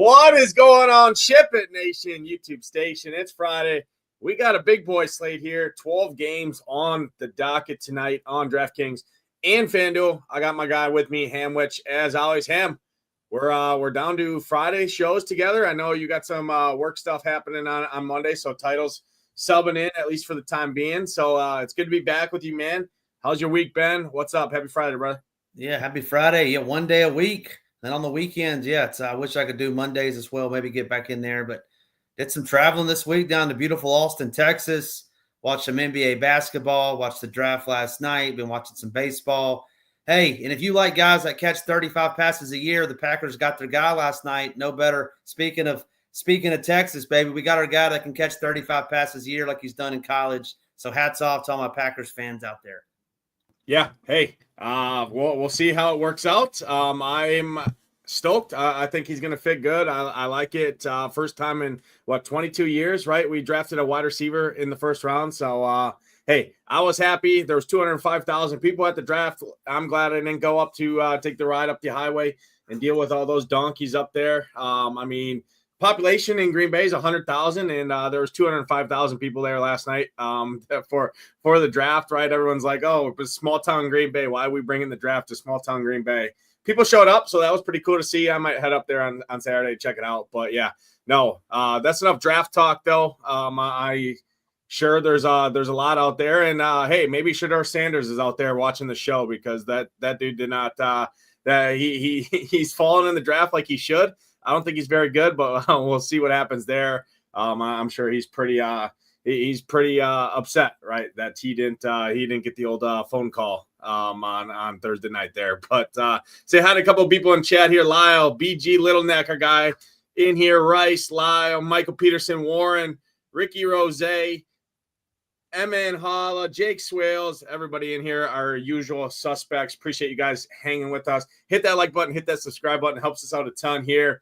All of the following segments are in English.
What is going on, SHIPIT Nation YouTube station? It's Friday. We got a big boy slate here. 12 games on the docket tonight on DraftKings and FanDuel. I got my guy with me, Hamwich, as always. Ham, we're down to Friday shows together. I know you got some work stuff happening on Monday, so titles subbing in at least for the time being. So it's good to be back with you, man. How's your week been? What's up? Happy Friday, brother. Yeah, happy Friday. Yeah, one day a week. Then on the weekends, I wish I could do Mondays as well, maybe get back in there. But did some traveling this week down to beautiful Austin, Texas. Watched some NBA basketball, watched the draft last night, been watching some baseball. Hey, and if you like guys that catch 35 passes a year, the Packers got their guy last night. No better. Speaking of Texas, baby, we got our guy that can catch 35 passes a year like he's done in college. So hats off to all my Packers fans out there. Yeah. Hey, we'll see how it works out. I'm stoked. I think he's going to fit good. I like it. First time in 22 years, right? We drafted a wide receiver in the first round. So, hey, I was happy. There was 205,000 people at the draft. I'm glad I didn't go up to take the ride up the highway and deal with all those donkeys up there. Population in Green Bay is 100,000, and there was 205,000 people there last night for the draft, right? Everyone's like, oh, it was small town Green Bay. Why are we bringing the draft to small town Green Bay? People showed up, so that was pretty cool to see. I might head up there on Saturday to check it out. But, yeah, no, that's enough draft talk, though. I sure there's a lot out there. And, hey, maybe Shedeur Sanders is out there watching the show because that dude did not he's fallen in the draft like he should. I don't think he's very good, but we'll see what happens there. I'm sure he's pretty upset, right, that he didn't get the old phone call on Thursday night there. But say hi to a couple of people in chat here. Lyle, BG Little Neck, our guy in here. Rice, Lyle, Michael Peterson, Warren, Ricky Rose, Emma Holla, Jake Swales, everybody in here, our usual suspects. Appreciate you guys hanging with us. Hit that like button, hit that subscribe button. Helps us out a ton here.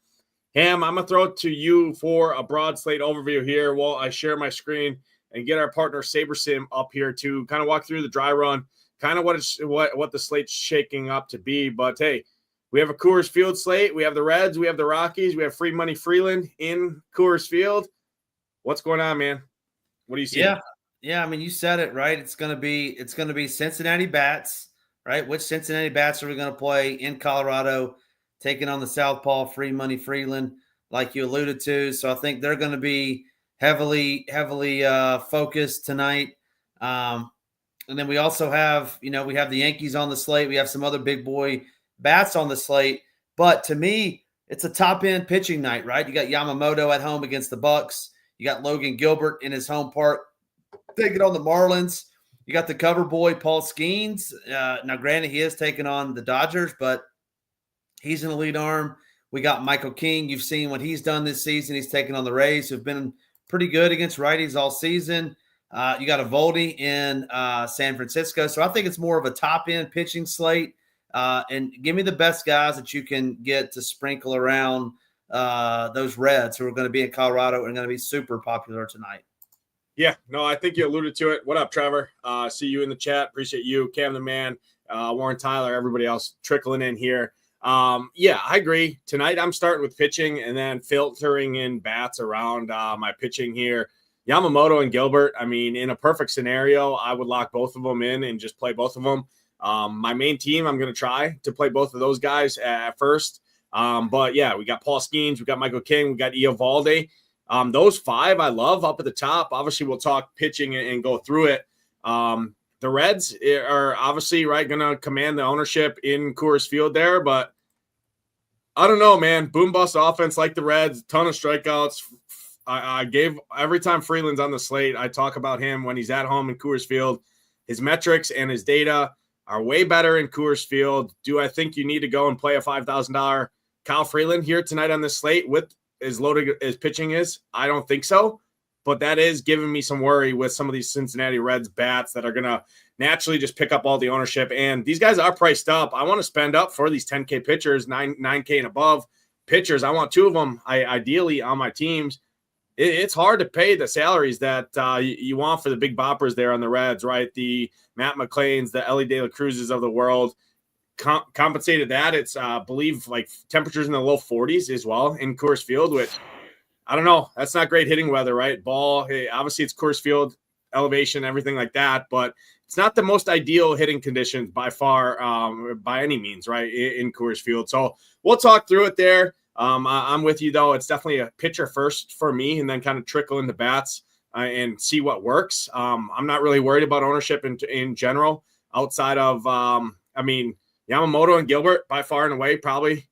Ham, I'm going to throw it to you for a broad slate overview here while I share my screen and get our partner SaberSim up here to kind of walk through the dry run, kind of what the slate's shaking up to be. But, hey, we have a Coors Field slate. We have the Reds. We have the Rockies. We have Free Money Freeland in Coors Field. What's going on, man? What do you see? Yeah, I mean, you said it, right? It's going to be Cincinnati bats, right? Which Cincinnati bats are we going to play in Colorado? Taking on the Southpaw Free Money Freeland, like you alluded to. So I think they're going to be heavily focused tonight. And then we also have, we have the Yankees on the slate. We have some other big boy bats on the slate. But to me, it's a top-end pitching night, right? You got Yamamoto at home against the Bucks. You got Logan Gilbert in his home park taking on the Marlins. You got the cover boy, Paul Skeens. Now, granted, he is taking on the Dodgers, but he's in the lead arm. We got Michael King. You've seen what he's done this season. He's taken on the Rays, who've been pretty good against righties all season. You got Eovaldi in San Francisco. So I think it's more of a top-end pitching slate. And give me the best guys that you can get to sprinkle around those Reds who are going to be in Colorado and going to be super popular tonight. Yeah, no, I think you alluded to it. What up, Trevor? See you in the chat. Appreciate you. Cam the man, Warren Tyler, everybody else trickling in here. Yeah, I agree. Tonight I'm starting with pitching and then filtering in bats around my pitching here. Yamamoto and Gilbert, I mean, in a perfect scenario, I would lock both of them in and just play both of them. My main team, I'm going to try to play both of those guys at first. But, yeah, we got Paul Skeens, we got Michael King, we got Eovaldi. Those five I love up at the top. Obviously, we'll talk pitching and go through it. The Reds are obviously going to command the ownership in Coors Field there, but I don't know, man. Boom bust offense like the Reds, ton of strikeouts. I gave every time Freeland's on the slate, I talk about him when he's at home in Coors Field. His metrics and his data are way better in Coors Field. Do I think you need to go and play a $5,000 Kyle Freeland here tonight on this slate with as loaded as pitching is? I don't think so. But that is giving me some worry with some of these Cincinnati Reds bats that are going to naturally just pick up all the ownership. And these guys are priced up. I want to spend up for these 10K pitchers, 9K and above pitchers. I want two of them, ideally, on my teams. It's hard to pay the salaries that you want for the big boppers there on the Reds, right? The Matt McClains, the Ellie De La Cruzes of the world. compensated that. It's believe like temperatures in the low 40s as well in Coors Field, which I don't know. That's not great hitting weather, right? Ball, hey, obviously it's Coors Field, elevation, everything like that, but it's not the most ideal hitting conditions by far, by any means, right, in Coors Field. So we'll talk through it there. I'm with you, though. It's definitely a pitcher first for me, and then kind of trickle into bats and see what works. I'm not really worried about ownership in general outside of, Yamamoto and Gilbert by far and away, probably.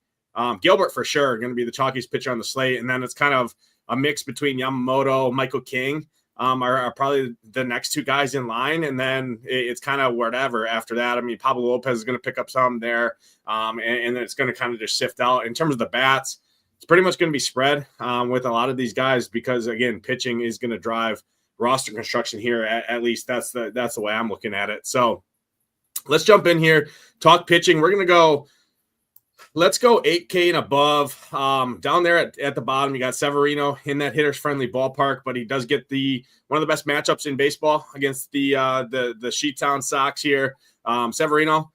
Gilbert for sure going to be the chalkiest pitcher on the slate, and then it's kind of a mix between Yamamoto, Michael King are probably the next two guys in line, and then it's kind of whatever after that. I mean, Pablo Lopez is going to pick up some there, and then it's going to kind of just sift out. In terms of the bats, it's pretty much going to be spread with a lot of these guys because, again, pitching is going to drive roster construction here. At least that's the way I'm looking at it. So let's jump in here, talk pitching. We're going to go. Let's go 8K and above. Down there at the bottom, you got Severino in that hitters-friendly ballpark, but he does get one of the best matchups in baseball against the Sheetown Sox here. Severino,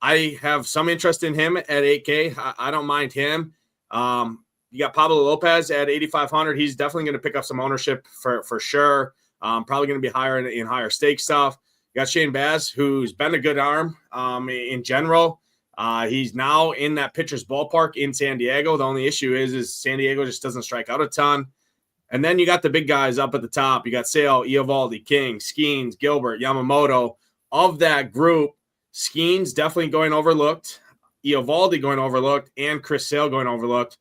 I have some interest in him at 8K. I don't mind him. You got Pablo Lopez at 8,500. He's definitely going to pick up some ownership for sure. Probably going to be higher in higher stake stuff. You got Shane Baz, who's been a good arm in general. He's now in that pitcher's ballpark in San Diego. The only issue is San Diego just doesn't strike out a ton. And then you got the big guys up at the top. You got Sale, Eovaldi, King, Skeens, Gilbert, Yamamoto. Of that group, Skeens definitely going overlooked, Eovaldi going overlooked, and Chris Sale going overlooked.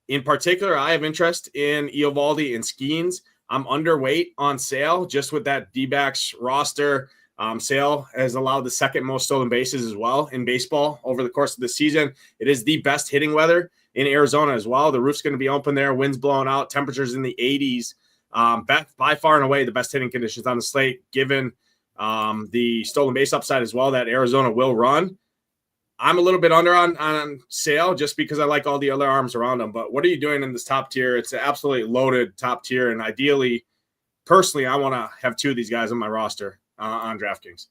In particular, I have interest in Eovaldi and Skeens. I'm underweight on Sale just with that D-backs roster. Sale has allowed the second most stolen bases as well in baseball over the course of the season. It is the best hitting weather in Arizona as well. The roof's going to be open there, winds blowing out, temperatures in the 80s. By far and away the best hitting conditions on the slate, given the stolen base upside as well that Arizona will run. I'm a little bit under on Sale just because I like all the other arms around him. But what are you doing in this top tier? It's an absolutely loaded top tier, and ideally, personally, I want to have two of these guys on my roster. On DraftKings.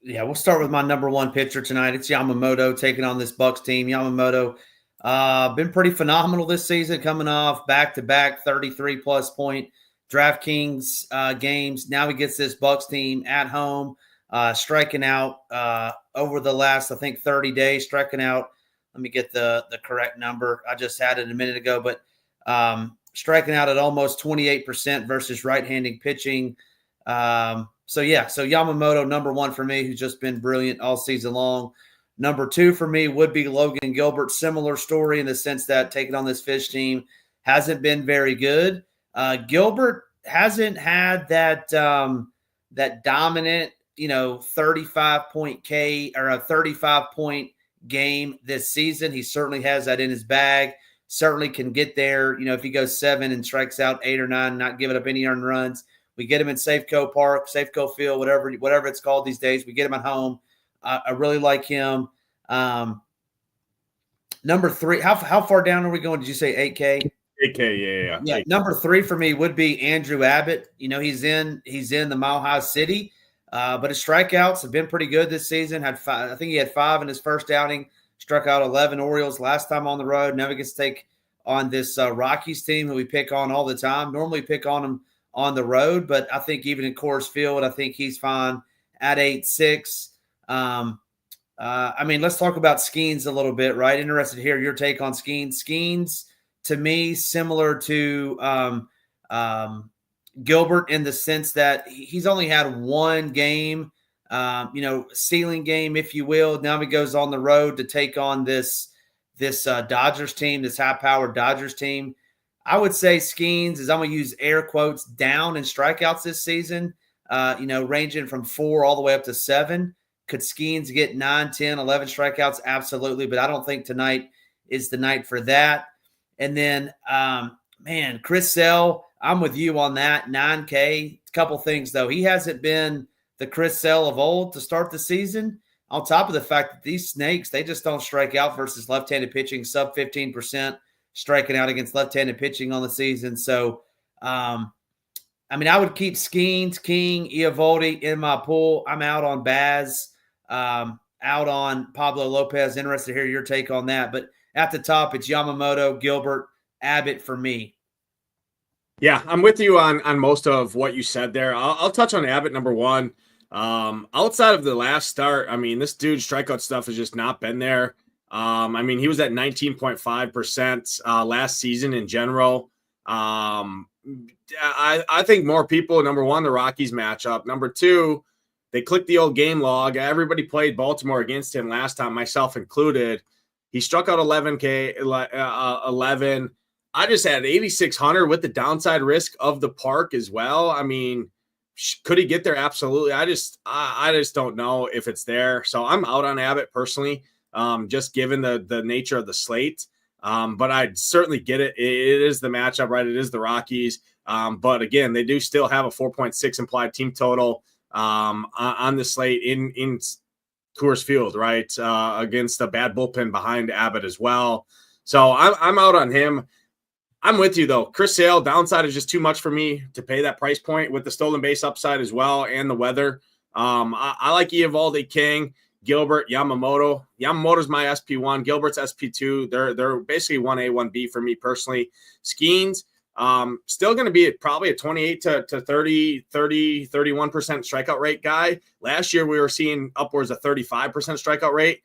Yeah, we'll start with my number one pitcher tonight. It's Yamamoto taking on this Bucks team. Yamamoto been pretty phenomenal this season, coming off back-to-back 33-plus point DraftKings games. Now he gets this Bucks team at home, striking out over the last, I think, 30 days, striking out. Let me get the correct number. I just had it a minute ago, but striking out at almost 28% versus right-handed pitching. So Yamamoto, number one for me, who's just been brilliant all season long. Number two for me would be Logan Gilbert. Similar story in the sense that taking on this Fish team hasn't been very good. Gilbert hasn't had that dominant, 35-point K or a 35-point game this season. He certainly has that in his bag. Certainly can get there. If he goes 7 and strikes out 8 or 9, not giving up any earned runs. We get him in Safeco Park, Safeco Field, whatever it's called these days. We get him at home. I really like him. Number 3, how far down are we going? Did you say 8K? 8K, yeah. Number 3 for me would be Andrew Abbott. He's in the Mile High City, but his strikeouts have been pretty good this season. I think he had 5 in his first outing. Struck out 11 Orioles last time on the road. Now he gets to take on this Rockies team who we pick on all the time. Normally pick on him on the road, but I think even in Coors Field, I think he's fine at 8.6. Let's talk about Skeens a little bit, right? Interested to hear your take on Skeens. Skeens, to me, similar to Gilbert in the sense that he's only had one game, ceiling game, if you will. Now he goes on the road to take on this Dodgers team, this high-powered Dodgers team. I would say Skeens is, I'm going to use air quotes, down in strikeouts this season, ranging from 4 all the way up to 7. Could Skeens get 9, 10, 11 strikeouts? Absolutely, but I don't think tonight is the night for that. And then, Chris Sale, I'm with you on that, 9K. A couple things, though. He hasn't been the Chris Sale of old to start the season, on top of the fact that these Snakes, they just don't strike out versus left-handed pitching, sub 15%. Striking out against left-handed pitching on the season. So, I would keep Skeens, King, Eovaldi in my pool. I'm out on Baz. out on Pablo Lopez. Interested to hear your take on that. But at the top, it's Yamamoto, Gilbert, Abbott for me. Yeah, I'm with you on most of what you said there. I'll touch on Abbott, number one. Outside of the last start, I mean, this dude's strikeout stuff has just not been there. I mean, he was at 19.5% last season in general. I think more people, number one, the Rockies matchup. Number two, they clicked the old game log. Everybody played Baltimore against him last time, myself included. He struck out 11. I just had 8,600 with the downside risk of the park as well. I mean, could he get there? Absolutely. I just don't know if it's there. So I'm out on Abbott personally, just given the nature of the slate. But I'd certainly get it. It is the matchup, right? It is the Rockies. But again, they do still have a 4.6 implied team total on the slate in Coors Field, right? Against a bad bullpen behind Abbott as well. So I'm out on him. I'm with you, though. Chris Sale, downside is just too much for me to pay that price point with the stolen base upside as well and the weather. I like Eovaldi, King, Gilbert, Yamamoto. Yamamoto's my SP1. Gilbert's SP2. They're basically 1A, 1B for me personally. Skeens, still going to be probably a 28 to 30, 31% strikeout rate guy. Last year, we were seeing upwards of 35% strikeout rate.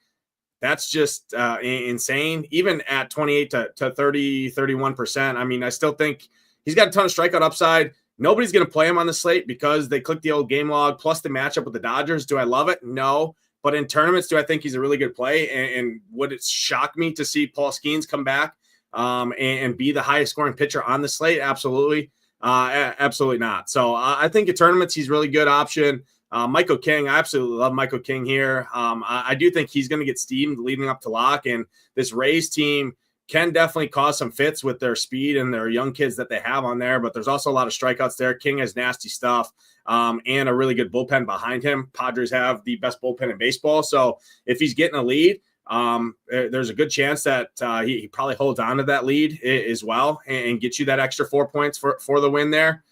That's just insane. Even at 28 to 30, 31%. I mean, I still think he's got a ton of strikeout upside. Nobody's going to play him on the slate because they clicked the old game log plus the matchup with the Dodgers. Do I love it? No. But in tournaments, do I think he's a really good play? And would it shock me to see Paul Skeens come back and be the highest scoring pitcher on the slate? Absolutely. Absolutely not. So I think in tournaments, he's a really good option. Michael King, I absolutely love Michael King here. I do think he's going to get steamed leading up to lock, and this Rays team can definitely cause some fits with their speed and their young kids that they have on there, but there's also a lot of strikeouts there. King has nasty stuff and a really good bullpen behind him. Padres have the best bullpen in baseball, so if he's getting a lead, there's a good chance that he probably holds on to that lead as well and gets you that extra 4 points for the win there.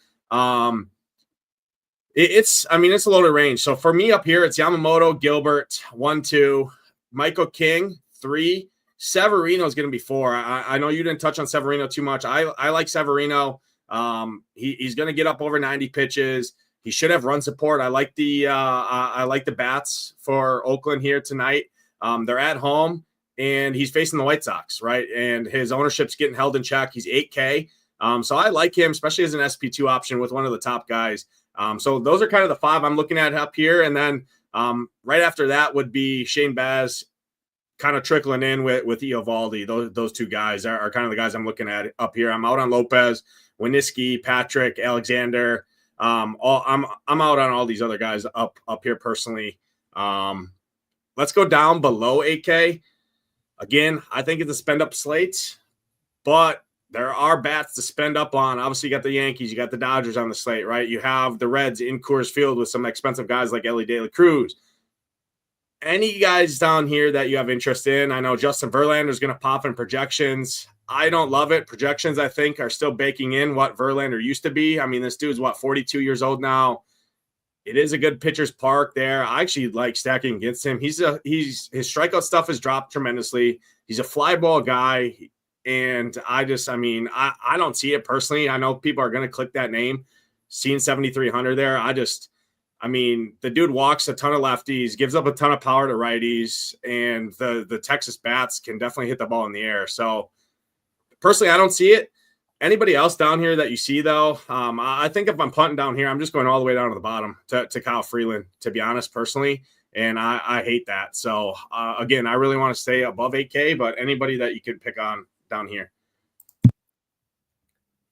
It's a loaded range. So for me up here, it's Yamamoto, Gilbert, 1, 2, Michael King, 3, Severino is going to be 4. I know you didn't touch on Severino too much. I like Severino. He's going to get up over 90 pitches. He should have run support. I like the bats for Oakland here tonight. They're at home and he's facing the White Sox, right? And his ownership's getting held in check. He's 8K. So I like him, especially as an SP2 option with one of the top guys. So those are kind of the 5 I'm looking at up here. And then right after that would be Shane Baz kind of trickling in with Eovaldi. Those two guys are kind of the guys I'm looking at up here. I'm out on Lopez, Winiski, Patrick, Alexander. I'm out on all these other guys up here personally. Let's go down below 8K. Again, I think it's a spend up slate, but there are bats to spend up on. Obviously, you got the Yankees, you got the Dodgers on the slate, right? You have the Reds in Coors Field with some expensive guys like Ellie De La Cruz. Any guys down here that you have interest in? I know Justin Verlander is going to pop in projections. I don't love it. Projections, I think, are still baking in what Verlander used to be. I mean, this dude's, 42 years old now. It is a good pitcher's park there. I actually like stacking against him. His strikeout stuff has dropped tremendously. He's a fly ball guy. And I don't see it personally. I know people are going to click that name, seeing 7,300 there. The dude walks a ton of lefties, gives up a ton of power to righties, and the Texas bats can definitely hit the ball in the air. So personally, I don't see it. Anybody else down here that you see, though? I think if I'm punting down here, I'm just going all the way down to the bottom to Kyle Freeland, to be honest, personally. And I hate that. So, again, I really want to stay above 8K, but anybody that you can pick on down here.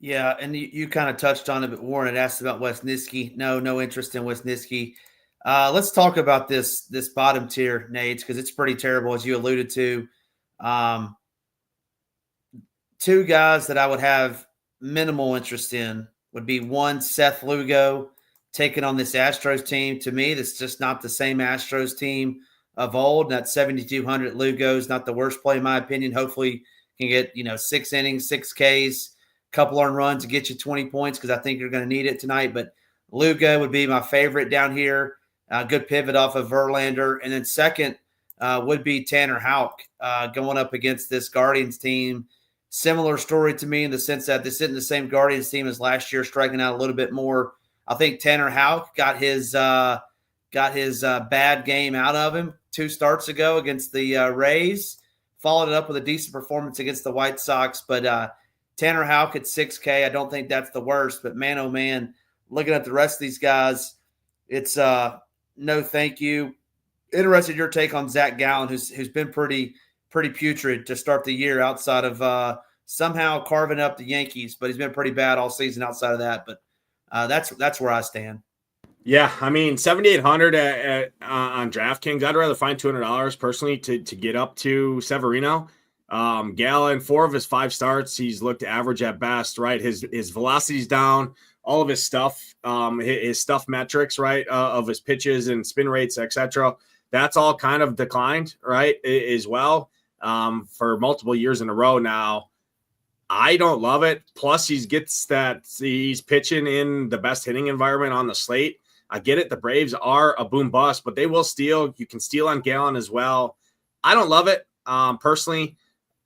Yeah, and you kind of touched on it, but Warren had asked about Wesniewski. No interest in Wesniewski. Let's talk about this bottom tier, Nate, because it's pretty terrible, as you alluded to. 2 guys that I would have minimal interest in would be, 1, Seth Lugo taking on this Astros team. To me, that's just not the same Astros team of old. That 7,200 Lugo is not the worst play, in my opinion. Hopefully, can get 6 innings, 6 Ks, couple earned runs to get you 20 points, because I think you're going to need it tonight. But Lugo would be my favorite down here. Good pivot off of Verlander. And then second, would be Tanner Houck going up against this Guardians team. Similar story to me in the sense that this isn't the same Guardians team as last year, striking out a little bit more. I think Tanner Houck got his bad game out of him 2 starts ago against the Rays. Followed it up with a decent performance against the White Sox. But Tanner Houck at 6K, I don't think that's the worst. But man, oh man, looking at the rest of these guys, it's no thank you. Interested in your take on Zach Gallen, who's been pretty putrid to start the year outside of somehow carving up the Yankees, but he's been pretty bad all season outside of that. But that's where I stand. Yeah, I mean, 7,800 on DraftKings. I'd rather find $200 personally to get up to Severino. Gallen, 4 of his 5 starts, he's looked average at best, right? His velocity's down, all of his stuff, his stuff metrics, right, of his pitches and spin rates, etc. That's all kind of declined, right, as well, for multiple years in a row now. I don't love it. Plus, he's pitching in the best hitting environment on the slate. I get it. The Braves are a boom bust, but they will steal. You can steal on Gallen as well. I don't love it personally.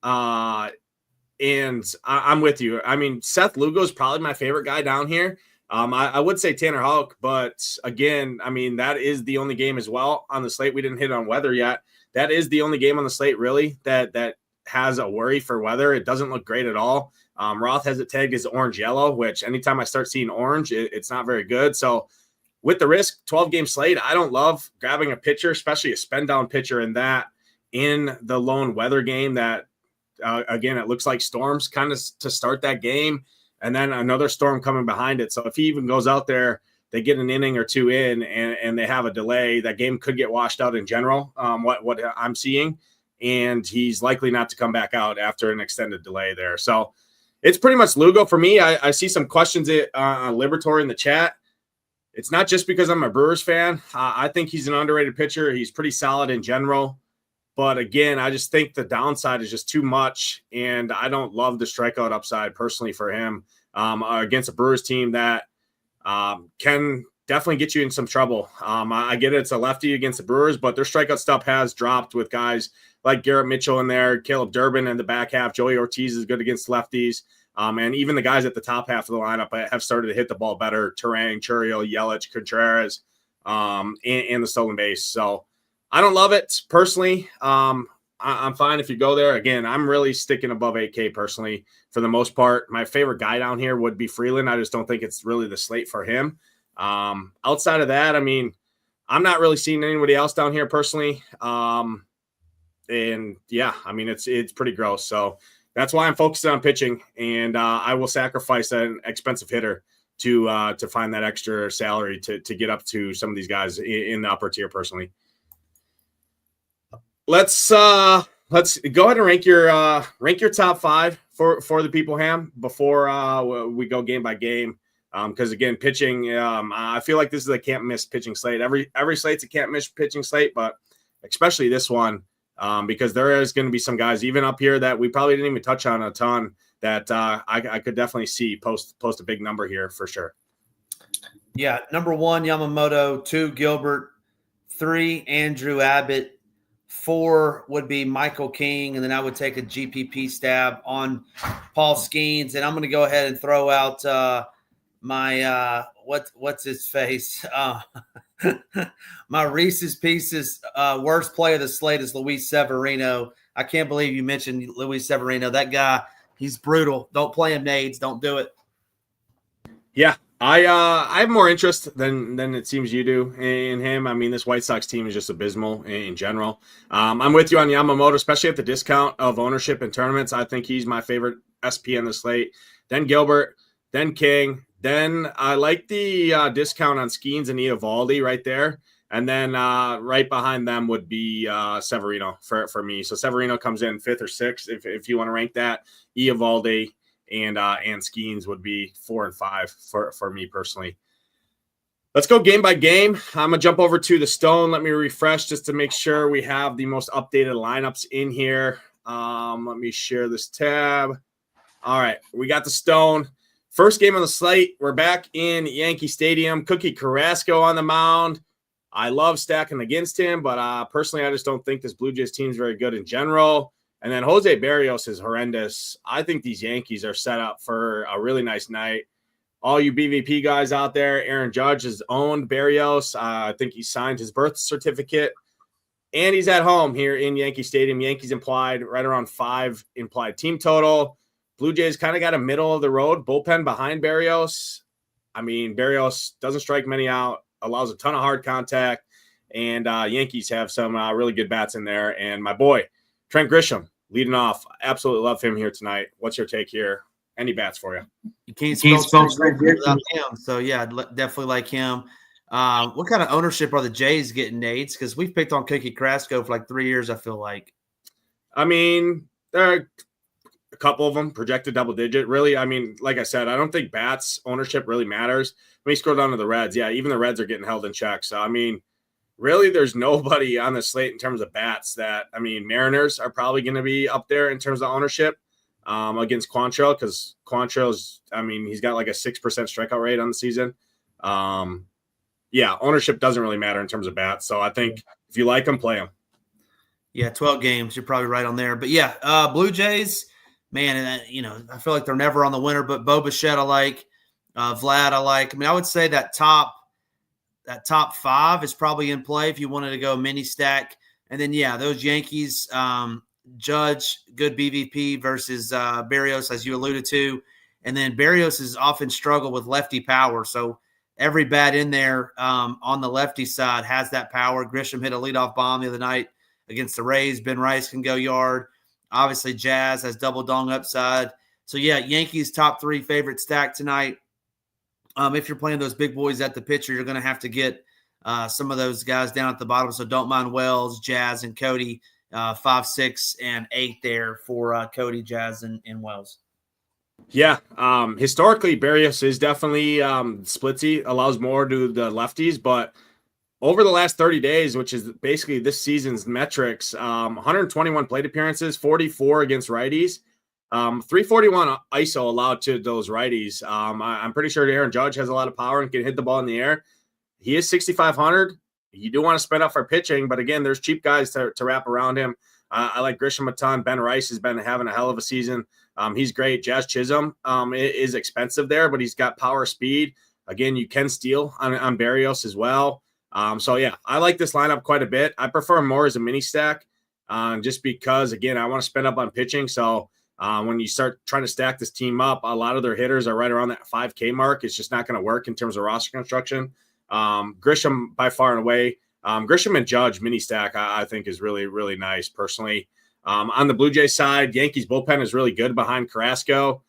And I'm with you. I mean, Seth Lugo is probably my favorite guy down here. I would say Tanner Houck, but again, I mean, that is the only game as well on the slate. We didn't hit on weather yet. That is the only game on the slate really that has a worry for weather. It doesn't look great at all. Roth has it tagged as orange yellow, which anytime I start seeing orange, it's not very good. So with the risk 12-game slate, I don't love grabbing a pitcher, especially a spend down pitcher in the lone weather game that again, it looks like storms kind of to start that game, and then another storm coming behind it. So if he even goes out there, they get an inning or 2 in, and they have a delay, that game could get washed out in general, what I'm seeing, and he's likely not to come back out after an extended delay there. So it's pretty much Lugo for me. I see some questions on Libertor in the chat. It's not just because I'm a Brewers fan. I think he's an underrated pitcher. He's pretty solid in general. But again, I just think the downside is just too much, and I don't love the strikeout upside personally for him against a Brewers team that can definitely get you in some trouble. I get it. It's a lefty against the Brewers, but their strikeout stuff has dropped with guys like Garrett Mitchell in there, Caleb Durbin in the back half. Joey Ortiz is good against lefties. And even the guys at the top half of the lineup have started to hit the ball better. Terang, Churiel, Yelich, Contreras, and the stolen base. So I don't love it personally. I'm fine if you go there. Again, I'm really sticking above 8K personally for the most part. My favorite guy down here would be Freeland. I just don't think it's really the slate for him. Outside of that, I mean, I'm not really seeing anybody else down here personally. And yeah, I mean, it's pretty gross. So that's why I'm focused on pitching, and I will sacrifice an expensive hitter to find that extra salary to get up to some of these guys in the upper tier personally. Let's go ahead and rank your top 5 for the people, Ham, before we go game by game. Because again, pitching, I feel like this is a can't miss pitching slate. Every slate's a can't miss pitching slate, but especially this one. Because there is going to be some guys even up here that we probably didn't even touch on a ton that I could definitely see post a big number here for sure. Yeah, number 1, Yamamoto, 2, Gilbert, 3, Andrew Abbott, 4 would be Michael King, and then I would take a GPP stab on Paul Skeens, and I'm going to go ahead and throw out my what's his face? My Reese's Pieces worst play of the slate is Luis Severino. I can't believe you mentioned Luis Severino. That guy, he's brutal. Don't play him, Nades. Don't do it. Yeah, I have more interest than it seems you do in him. I mean, this White Sox team is just abysmal in general. I'm with you on Yamamoto, especially at the discount of ownership in tournaments. I think he's my favorite SP on the slate. Then Gilbert, then King. Then I like the discount on Skeens and Eovaldi right there. And then right behind them would be Severino for me. So Severino comes in 5th or 6th if you want to rank that. Eovaldi and Skeens would be 4 and 5 for me personally. Let's go game by game. I'm going to jump over to the Stone. Let me refresh just to make sure we have the most updated lineups in here. Let me share this tab. All right, we got the Stone. First game on the slate, we're back in Yankee Stadium. Cookie Carrasco on the mound. I love stacking against him, but personally, I just don't think this Blue Jays team is very good in general. And then Jose Barrios is horrendous. I think these Yankees are set up for a really nice night. All you BVP guys out there, Aaron Judge has owned Barrios. I think he signed his birth certificate. And he's at home here in Yankee Stadium. Yankees implied right around 5 implied team total. Blue Jays kind of got a middle-of-the-road bullpen behind Barrios. I mean, Barrios doesn't strike many out, allows a ton of hard contact, and Yankees have some really good bats in there. And my boy, Trent Grisham, leading off. Absolutely love him here tonight. What's your take here? Any bats for you? You can't spell Trent without him. So, yeah, I'd definitely like him. What kind of ownership are the Jays getting, Nades? Because we've picked on Cookie Carrasco for like 3 years, I feel like. I mean, there are a couple of them projected double-digit. Really, I mean, like I said, I don't think bats ownership really matters. Let me scroll down to the Reds. Yeah, even the Reds are getting held in check. So, I mean, really, there's nobody on the slate in terms of bats that – I mean, Mariners are probably going to be up there in terms of ownership. Against Quantrill, because Quantrill's, I mean, he's got like a 6% strikeout rate on the season. Yeah, ownership doesn't really matter in terms of bats. So I think if you like them, play them. Yeah, 12 games. You're probably right on there. But yeah, Blue Jays, man, I feel like they're never on the winner, but Bo Bichette I like. Vlad I like. I mean, I would say that top 5 is probably in play if you wanted to go mini stack. And then, yeah, those Yankees, Judge, good BVP versus Barrios, as you alluded to. And then Barrios has often struggled with lefty power. So every bat in there on the lefty side has that power. Grisham hit a leadoff bomb the other night against the Rays. Ben Rice can go yard. Obviously, Jazz has double dong upside. So, yeah, Yankees top 3 favorite stack tonight. If you're playing those big boys at the pitcher, you're going to have to get some of those guys down at the bottom. So don't mind Wells, Jazz, and Cody. 5, 6, and 8 there for Cody, Jazz, and Wells. Yeah, historically, Barrios is definitely splitsy, allows more to the lefties, but over the last 30 days, which is basically this season's metrics, 121 plate appearances, 44 against righties, 341 ISO allowed to those righties. I'm pretty sure Aaron Judge has a lot of power and can hit the ball in the air. He is 6,500. You do want to spend up for pitching, but again, there's cheap guys to wrap around him. I like Grisham a ton. Ben Rice has been having a hell of a season. He's great. Jazz Chisholm is expensive there, but he's got power, speed. Again, you can steal on Barrios as well. So, yeah, I like this lineup quite a bit. I prefer more as a mini stack just because, again, I want to spend up on pitching. So when you start trying to stack this team up, a lot of their hitters are right around that 5K mark. It's just not going to work in terms of roster construction. Grisham by far and away. Grisham and Judge mini stack, I think, is really, really nice personally. On the Blue Jays side, Yankees bullpen is really good behind Carrasco.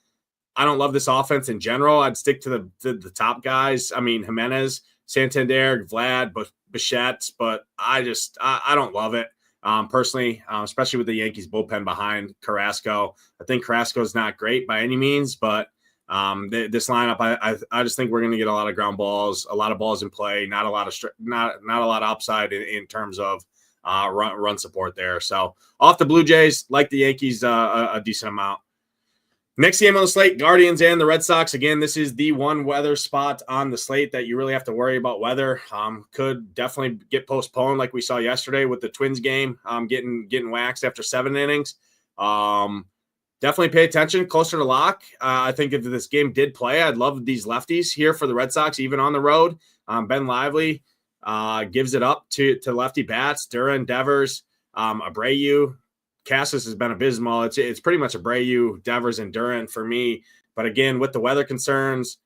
I don't love this offense in general. I'd stick to the top guys. I mean, Jimenez, Santander, Vlad, Bichette, but I don't love it personally, especially with the Yankees bullpen behind Carrasco. I think Carrasco is not great by any means, but this lineup, I just think we're going to get a lot of ground balls, a lot of balls in play, not a lot of upside in terms of run support there. So off the Blue Jays, like the Yankees a decent amount. Next game on the slate, Guardians and the Red Sox. Again, this is the one weather spot on the slate that you really have to worry about weather. Could definitely get postponed like we saw yesterday with the Twins game getting waxed after 7 innings. Definitely pay attention closer to lock. I think if this game did play, I'd love these lefties here for the Red Sox, even on the road. Ben Lively gives it up to lefty bats. Duran, Devers, Abreu. Cassis has been abysmal. It's pretty much Abreu, Devers, and Duran for me. But again, with the weather concerns,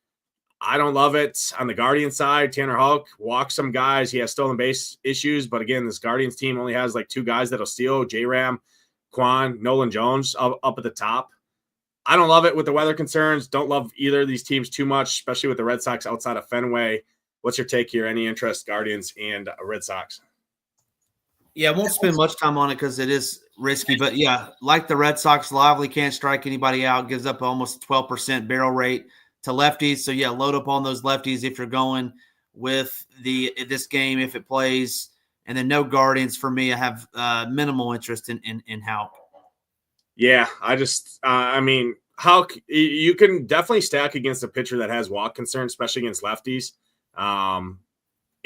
I don't love it. On the Guardian side, Tanner Houck walks some guys. He has stolen base issues. But again, this Guardians team only has like 2 guys that'll steal, J-Ram, Quan, Nolan Jones up at the top. I don't love it with the weather concerns. Don't love either of these teams too much, especially with the Red Sox outside of Fenway. What's your take here? Any interest, Guardians and Red Sox? Yeah, I won't spend much time on it because it is risky. But, yeah, like the Red Sox, Lively can't strike anybody out, gives up almost 12% barrel rate to lefties. So, yeah, load up on those lefties if you're going with this game if it plays. And then no Guardians for me. I have minimal interest in Houck. Yeah, I mean, Houck, you can definitely stack against a pitcher that has walk concerns, especially against lefties.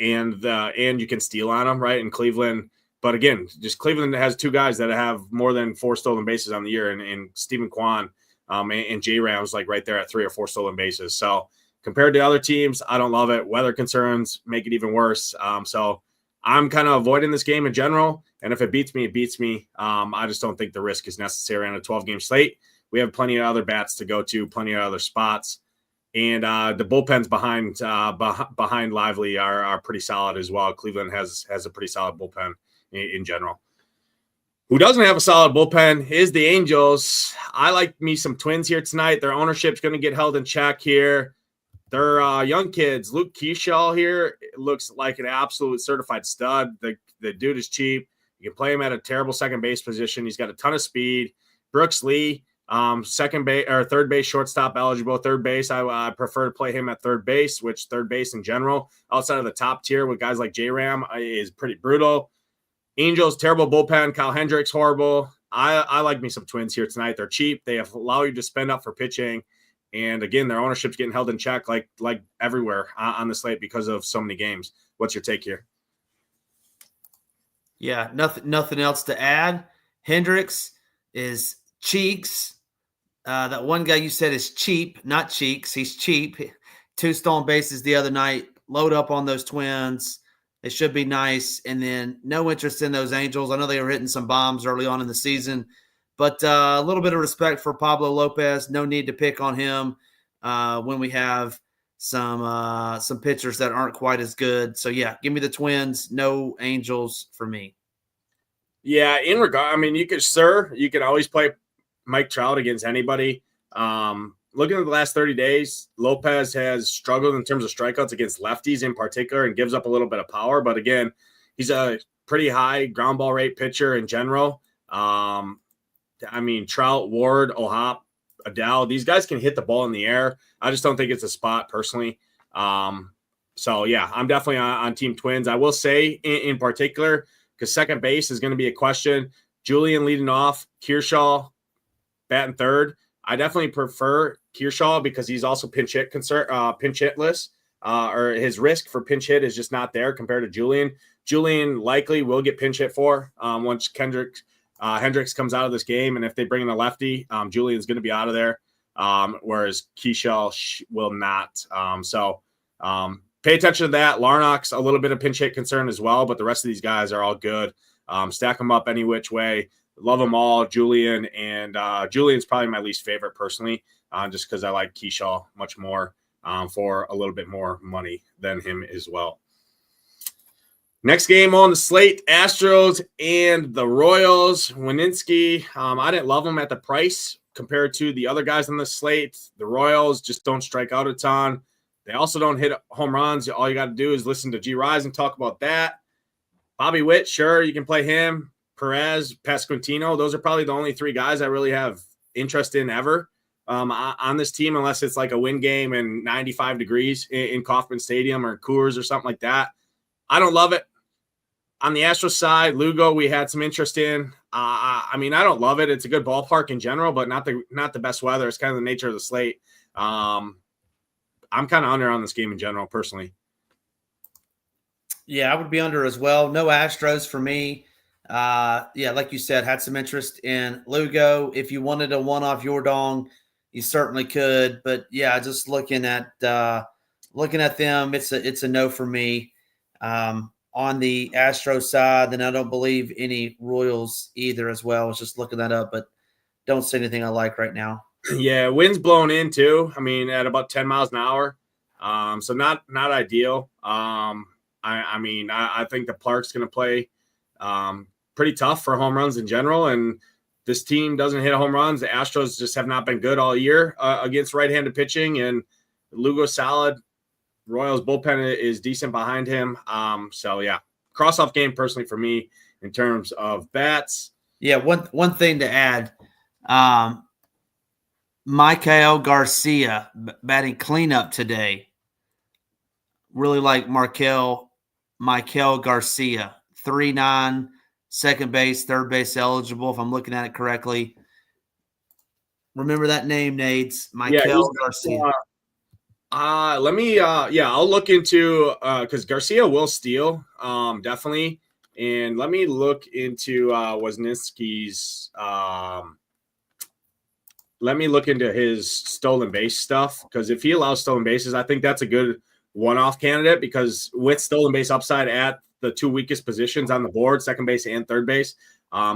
and you can steal on them, right? In Cleveland. But again, just Cleveland has two guys that have more than 4 stolen bases on the year, and Stephen Kwan and J Ram's like right there at 3 or 4 stolen bases. So compared to other teams, I don't love it. Weather concerns make it even worse. So I'm kind of avoiding this game in general. And if it beats me, it beats me. I just don't think the risk is necessary on a 12-game slate. We have plenty of other bats to go to, plenty of other spots. And the bullpens behind Lively are pretty solid as well. Cleveland has a pretty solid bullpen in general. Who doesn't have a solid bullpen is the Angels. I like me some Twins here tonight. Their ownership's going to get held in check here. They're young kids. Luke Kershaw here looks like an absolute certified stud. The dude is cheap. You can play him at a terrible second base position. He's got a ton of speed. Brooks Lee, second base or third base shortstop eligible. Third base, I prefer to play him at third base, which third base in general, outside of the top tier with guys like J-Ram, is pretty brutal. Angels, terrible bullpen. Kyle Hendricks, horrible. I like me some Twins here tonight. They're cheap. They allow you to spend up for pitching. And again, their ownership's getting held in check like everywhere on the slate because of so many games. What's your take here? Yeah, nothing else to add. Hendricks is cheeks. That one guy you said is cheap, not cheeks. He's cheap. 2 stolen bases the other night. Load up on those Twins. They should be nice. And then no interest in those Angels. I know they were hitting some bombs early on in the season, but a little bit of respect for Pablo Lopez. No need to pick on him when we have some pitchers that aren't quite as good. So, yeah, give me the Twins. No Angels for me. Yeah, you can always play Mike Trout against anybody. Looking at the last 30 days, Lopez has struggled in terms of strikeouts against lefties in particular and gives up a little bit of power. But again, he's a pretty high ground ball rate pitcher in general. Trout, Ward, O'Hop, Adele, these guys can hit the ball in the air. I just don't think it's a spot personally. So, yeah, I'm definitely on Team Twins. I will say in particular, because second base is going to be a question. Julian leading off, Kershaw batting third. I definitely prefer Kershaw because he's also pinch hitless, or his risk for pinch hit is just not there compared to Julian. Julian likely will get pinch hit for once Hendricks comes out of this game, and if they bring in a lefty, Julian's going to be out of there, whereas Kershaw will not. Pay attention to that. Larnock's a little bit of pinch hit concern as well, but the rest of these guys are all good. Stack them up any which way. Love them all, Julian, and Julian's probably my least favorite personally, just because I like Kershaw much more for a little bit more money than him as well. Next game on the slate, Astros and the Royals. Wininski, I didn't love him at the price compared to the other guys on the slate. The Royals just don't strike out a ton. They also don't hit home runs. All you got to do is listen to G. Rise and talk about that. Bobby Witt, sure, you can play him. Perez, Pasquantino, those are probably the only 3 guys I really have interest in ever on this team, unless it's like a win game and 95 degrees in Kauffman Stadium or Coors or something like that. I don't love it. On the Astros side, Lugo, we had some interest in. I don't love it. It's a good ballpark in general, but not the best weather. It's kind of the nature of the slate. I'm kind of under on this game in general, personally. Yeah, I would be under as well. No Astros for me. Like you said, had some interest in Lugo. If you wanted a one-off Yordong, you certainly could. But yeah, just looking at them, it's a no for me. On the Astros side, then I don't believe any Royals either as well. I was just looking that up, but don't see anything I like right now. Yeah, wind's blowing in too. At about 10 miles an hour. So not ideal. I think the Clark's going to play pretty tough for home runs in general, and this team doesn't hit home runs. The Astros just have not been good all year against right-handed pitching, and Lugo's solid. Royals bullpen is decent behind him. Cross-off game personally for me in terms of bats. Yeah, one thing to add, Michael Garcia batting cleanup today. Really like Michael Garcia, 3.9, second base, third base eligible, if I'm looking at it correctly. Remember that name, Nades. Michael Garcia. I'll look into because Garcia will steal, definitely. And let me look into Wozniacki's. Let me look into his stolen base stuff, because if he allows stolen bases, I think that's a good one-off candidate, because with stolen base upside at the two weakest positions on the board, second base and third base,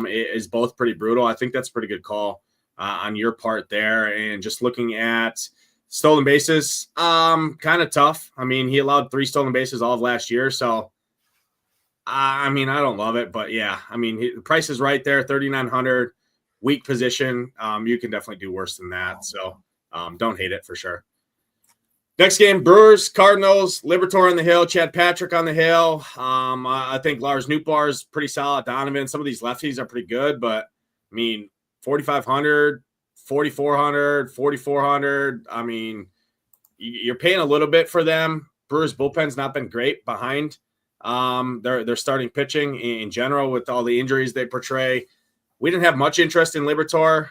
is both pretty brutal. I think that's a pretty good call on your part there. And just looking at stolen bases, kind of tough. I mean, he allowed 3 stolen bases all of last year, so I mean, I don't love it, but yeah, I mean, the price is right there, 3,900, weak position. You can definitely do worse than that, so don't hate it for sure. Next game, Brewers, Cardinals, Liberatore on the hill, Chad Patrick on the hill. I think Lars Nootbaar is pretty solid. Donovan, some of these lefties are pretty good, but I mean, 4,500, 4,400, 4,400. I mean, you're paying a little bit for them. Brewers bullpen's not been great behind their starting pitching in general with all the injuries they portray. We didn't have much interest in Liberatore.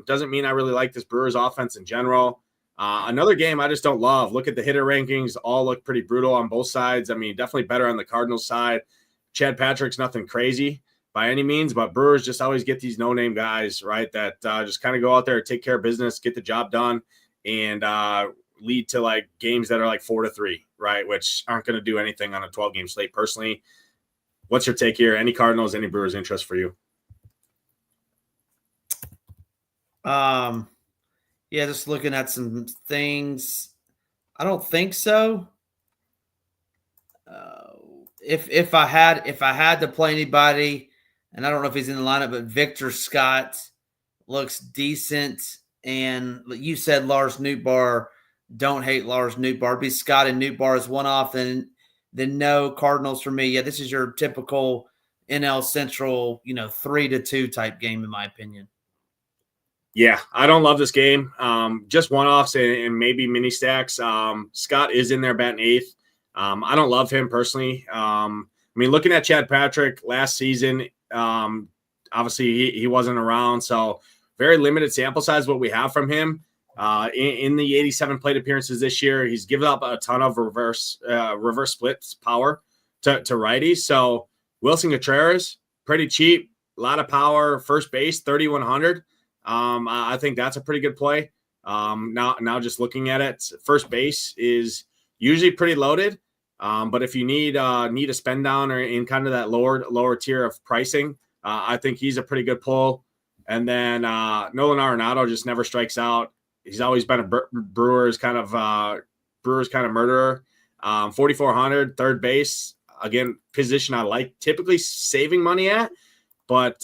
Doesn't mean I really like this Brewers offense in general. Another game I just don't love. Look at the hitter rankings. All look pretty brutal on both sides. I mean, definitely better on the Cardinals side. Chad Patrick's nothing crazy by any means, but Brewers just always get these no-name guys, right, that just kind of go out there, take care of business, get the job done, and lead to like games that are like 4-3, right, which aren't going to do anything on a 12-game slate personally. What's your take here? Any Cardinals, any Brewers interest for you? Yeah, just looking at some things. I don't think so. If I had to play anybody, and I don't know if he's in the lineup, but Victor Scott looks decent. And you said Lars Nootbaar. Don't hate Lars Nootbaar. It'd be Scott and Nootbaar as one off, then no Cardinals for me. Yeah, this is your typical NL Central, 3-2 type game, in my opinion. Yeah, I don't love this game. Just one-offs and maybe mini stacks. Scott is in there batting 8th. I don't love him personally. I mean, looking at Chad Patrick last season, obviously he wasn't around, so very limited sample size what we have from him. In the 87 plate appearances this year, he's given up a ton of reverse splits power to righties. So Wilson Contreras, pretty cheap, a lot of power, first base, 3,100. I think that's a pretty good play. Now just looking at it, first base is usually pretty loaded. But if you need a spend down or in kind of that lower tier of pricing, I think he's a pretty good pull. And then Nolan Arenado just never strikes out. He's always been a Brewers kind of murderer. 4,400, third base, again, position I like typically saving money at, but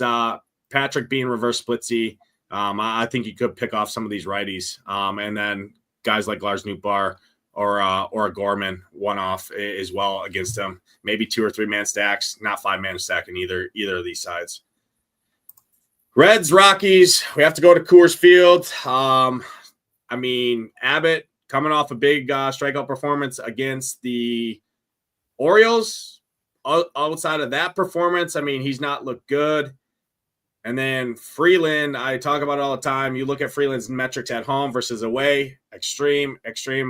Patrick being reverse splitsy, I think you could pick off some of these righties. And then guys like Lars Nootbaar or a Gorman one off as well against him. Maybe 2 or 3 man stacks, not 5-man stack in either of these sides. Reds, Rockies, we have to go to Coors Field. I mean, Abbott coming off a big strikeout performance against the Orioles. Outside of that performance, I mean, he's not looked good. And then Freeland, I talk about it all the time. You look at Freeland's metrics at home versus away, extreme.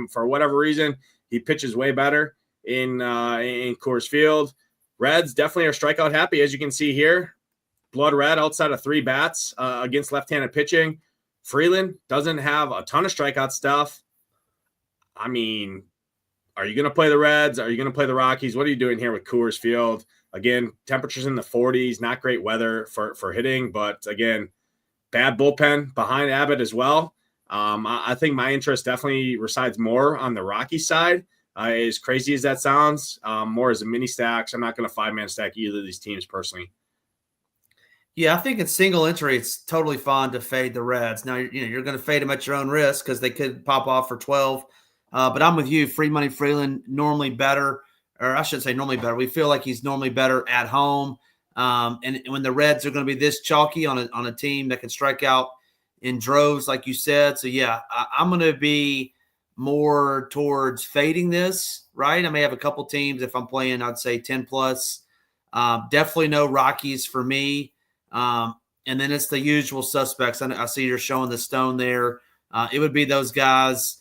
For whatever reason, he pitches way better in Coors Field. Reds definitely are strikeout happy, as you can see here. Blood red outside of 3 bats against left-handed pitching. Freeland doesn't have a ton of strikeout stuff. I mean, are you going to play the Reds? Are you going to play the Rockies? What are you doing here with Coors Field? Again, temperatures in the 40s, not great weather for hitting, but again, bad bullpen behind Abbott as well. I think my interest definitely resides more on the Rocky side. As crazy as that sounds, more as a mini stacks. I'm not going to 5-man stack either of these teams personally. Yeah, I think in single entry, it's totally fine to fade the Reds. Now, you're going to fade them at your own risk because they could pop off for 12. But I'm with you. Free money Freeland normally better, or I shouldn't say normally better. We feel like he's normally better at home. And when the Reds are going to be this chalky on a team that can strike out in droves, like you said. So, yeah, I'm going to be more towards fading this, right? I may have a couple teams. If I'm playing, I'd say 10 plus. Definitely no Rockies for me. And then it's the usual suspects. I see you're showing the stone there. It would be those guys.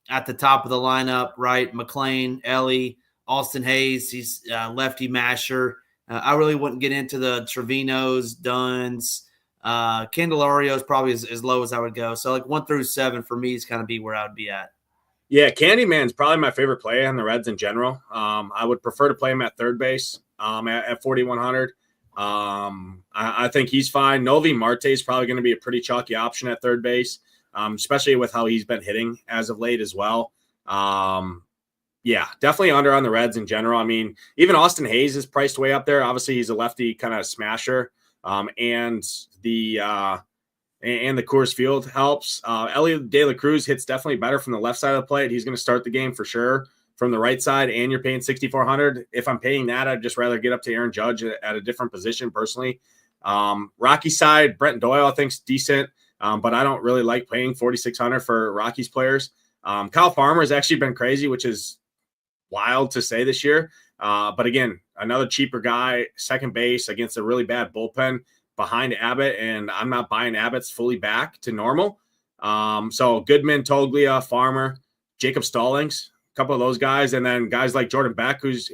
at the top of the lineup, right? McLean, Ellie, Austin Hayes, he's lefty masher. I really wouldn't get into the Trevinos, Dunns. Candelario is probably as low as I would go. So like 1 through 7 for me is kind of be where I would be at. Yeah, Candyman's probably my favorite play on the Reds in general. I would prefer to play him at third base at 4,100. I think he's fine. Novi Marte is probably going to be a pretty chalky option at third base, especially with how he's been hitting as of late as well. Yeah, definitely under on the Reds in general. I mean, even Austin Hayes is priced way up there. Obviously, he's a lefty kind of smasher, and the Coors Field helps. Elliot De La Cruz hits definitely better from the left side of the plate. He's going to start the game for sure from the right side, and you're paying 6,400. If I'm paying that, I'd just rather get up to Aaron Judge at a different position personally. Rocky side, Brent Doyle I think's decent, but I don't really like paying 4,600 for Rockies players. Kyle Farmer has actually been crazy, which is wild to say this year. But again, another cheaper guy, second base against a really bad bullpen behind Abbott, and I'm not buying Abbott's fully back to normal. So Goodman, Toglia, Farmer, Jacob Stallings, a couple of those guys, and then guys like Jordan Beck, who's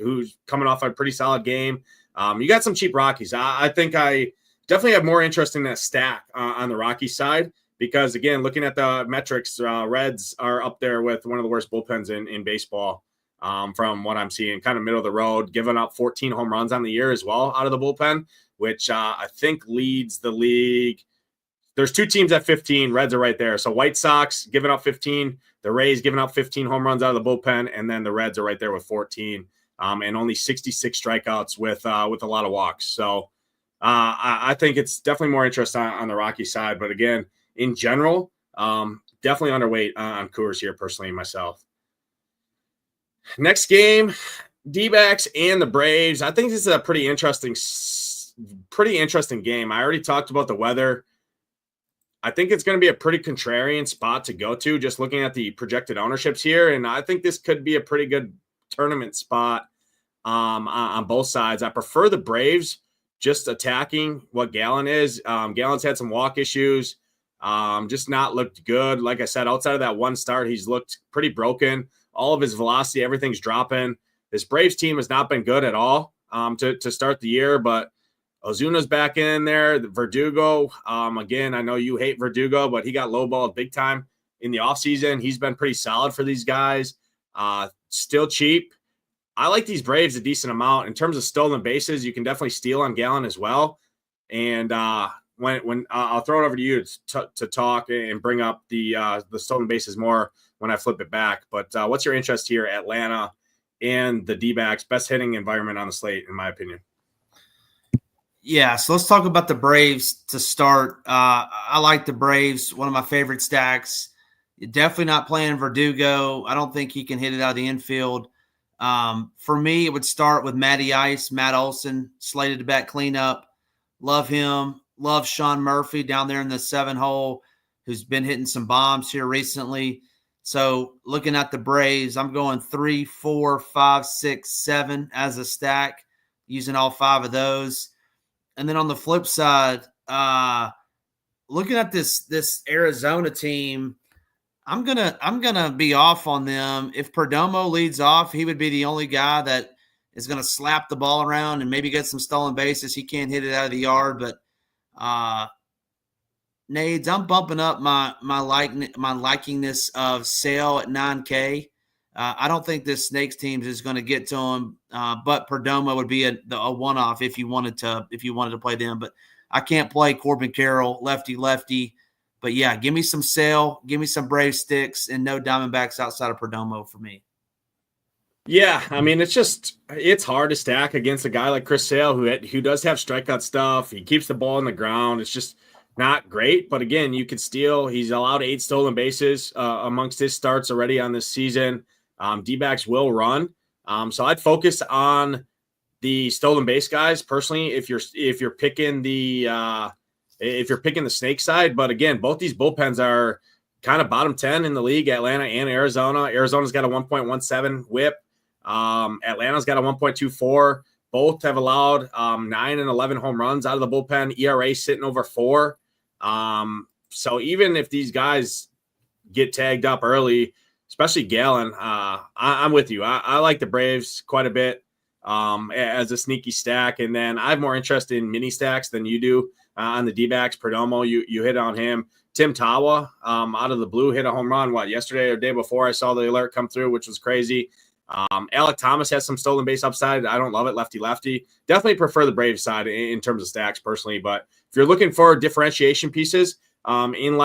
coming off a pretty solid game. You got some cheap Rockies. I think I definitely have more interest in that stack on the Rockies side because, again, looking at the metrics, Reds are up there with one of the worst bullpens in baseball. From what I'm seeing, kind of middle of the road, giving up 14 home runs on the year as well out of the bullpen, which I think leads the league. There's 2 teams at 15. Reds are right there. So White Sox giving up 15, the Rays giving up 15 home runs out of the bullpen, and then the Reds are right there with 14 and only 66 strikeouts with a lot of walks. So I think it's definitely more interest on the Rocky side. But again, in general, definitely underweight on Coors here personally myself. Next game, D-backs and the Braves. I think this is a pretty interesting game. I already talked about the weather. I think it's going to be a pretty contrarian spot to go to, just looking at the projected ownerships here. And I think this could be a pretty good tournament spot on both sides. I prefer the Braves just attacking what Gallen is. Gallen's had some walk issues, just not looked good. Like I said, outside of that one start, he's looked pretty broken. All of his velocity, everything's dropping. This Braves team has not been good at all to start the year, but Ozuna's back in there. Verdugo, again, I know you hate Verdugo, but he got lowballed big time in the offseason. He's been pretty solid for these guys. Still cheap. I like these Braves a decent amount. In terms of stolen bases, you can definitely steal on Gallen as well. And when I'll throw it over to you to talk and bring up the stolen bases more when I flip it back. But what's your interest here, Atlanta and the D-backs? Best hitting environment on the slate, in my opinion. Yeah, so let's talk about the Braves to start. I like the Braves, one of my favorite stacks. You're definitely not playing Verdugo. I don't think he can hit it out of the infield. For me, it would start with Matty Ice, Matt Olson, slated to bat cleanup. Love him. Love Sean Murphy down there in the 7-hole, who's been hitting some bombs here recently. So looking at the Braves, I'm going 3, 4, 5, 6, 7 as a stack, using all 5 of those. And then on the flip side, looking at this Arizona team, I'm gonna be off on them. If Perdomo leads off, he would be the only guy that is gonna slap the ball around and maybe get some stolen bases. He can't hit it out of the yard, but Nades, I'm bumping up my likingness of Sale at 9K. I don't think this Snakes team is going to get to him, but Perdomo would be a one-off if you wanted to play them. But I can't play Corbin Carroll, lefty. But yeah, give me some Sale, give me some Brave sticks, and no Diamondbacks outside of Perdomo for me. Yeah, I mean, it's hard to stack against a guy like Chris Sale who does have strikeout stuff. He keeps the ball on the ground. It's just not great, but again, you can steal. He's allowed 8 stolen bases amongst his starts already on this season. D-backs will run, so I'd focus on the stolen base guys personally. If you're picking the Snake side, but again, both these bullpens are kind of bottom 10 in the league. Atlanta and Arizona. Arizona's got a 1.17 WHIP. Atlanta's got a 1.24. Both have allowed 9 and 11 home runs out of the bullpen. ERA sitting over 4. So even if these guys get tagged up early, especially Gallon. I'm with you. I like the Braves quite a bit as a sneaky stack. And then I have more interest in mini stacks than you do on the D-backs. Perdomo, you hit on him. Tim Tawa out of the blue hit a home run, yesterday or day before? I saw the alert come through, which was crazy. Alec Thomas has some stolen base upside. I don't love it, lefty. Definitely prefer the Braves side in terms of stacks personally. But if you're looking for differentiation pieces in